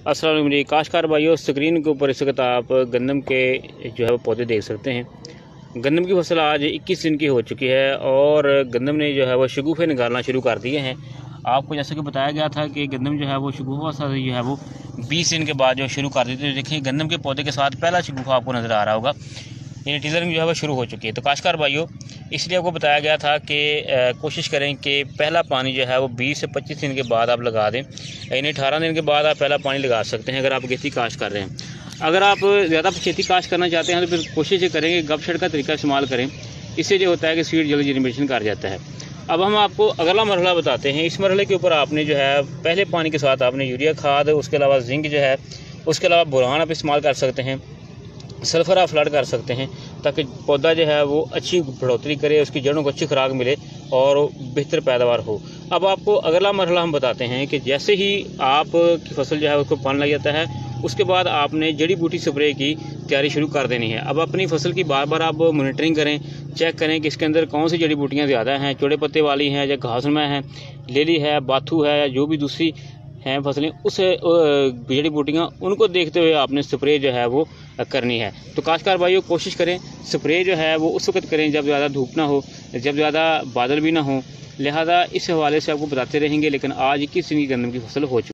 अस्सलाम वालेकुम जी काश्तकार भाइयों, स्क्रीन के ऊपर इस वक्त आप गंदम के जो है वो पौधे देख सकते हैं। गंदम की फसल आज 21 दिन की हो चुकी है और गंदम ने जो है वो शगुफ़े निकालना शुरू कर दिए हैं। आपको जैसे कि बताया गया था कि गंदम जो है वो शगुफ़ा सा जो है वो 20 दिन के बाद जो शुरू कर दी थी। देखिए गंदम के पौधे के साथ पहला शगुफ़ा आपको नज़र आ रहा होगा, यानी टीजरिंग जो है वो शुरू हो चुकी है। तो काश्तकार भाइयों, इसलिए आपको बताया गया था कि कोशिश करें कि पहला पानी जो है वो 20 से 25 दिन के बाद आप लगा दें, यानी 18 दिन के बाद आप पहला पानी लगा सकते हैं अगर आप खेती काश्त कर रहे हैं। अगर आप ज़्यादा खेती काश्त करना चाहते हैं तो फिर कोशिश ये करें कि गपशट का तरीका इस्तेमाल करें। इससे जो होता है कि सीड जल्दी जनरेशन कर जाता है। अब हम आपको अगला मरहला बताते हैं। इस मरहले के ऊपर आपने जो है पहले पानी के साथ आपने यूरिया खाद, उसके अलावा जिंक जो है, उसके अलावा बोरान आप इस्तेमाल कर सकते हैं, सल्फ़र आप फ्लड कर सकते हैं, ताकि पौधा जो है वो अच्छी बढ़ोतरी करे, उसकी जड़ों को अच्छी खुराक मिले और बेहतर पैदावार हो। अब आपको अगला मरहला हम बताते हैं कि जैसे ही आपकी फसल जो है उसको पानी लग जाता है, उसके बाद आपने जड़ी बूटी स्प्रे की तैयारी शुरू कर देनी है। अब अपनी फसल की बार बार आप मॉनिटरिंग करें, चेक करें कि इसके अंदर कौन सी जड़ी बूटियाँ ज़्यादा हैं, चौड़े पत्ते वाली हैं या घासनुमा हैं, लेली है, बाथू है या जो भी दूसरी हैं फसलें, उस जड़ी बूटियाँ उनको देखते हुए आपने स्प्रे जो है वो करनी है। तो काश्तकार भाइयों, कोशिश करें स्प्रे जो है वो उस वक्त करें जब ज़्यादा धूप ना हो, जब ज़्यादा बादल भी ना हो। लिहाजा इस हवाले से आपको बताते रहेंगे। लेकिन आज 21 दिन की गंदम की फसल हो चुकी है।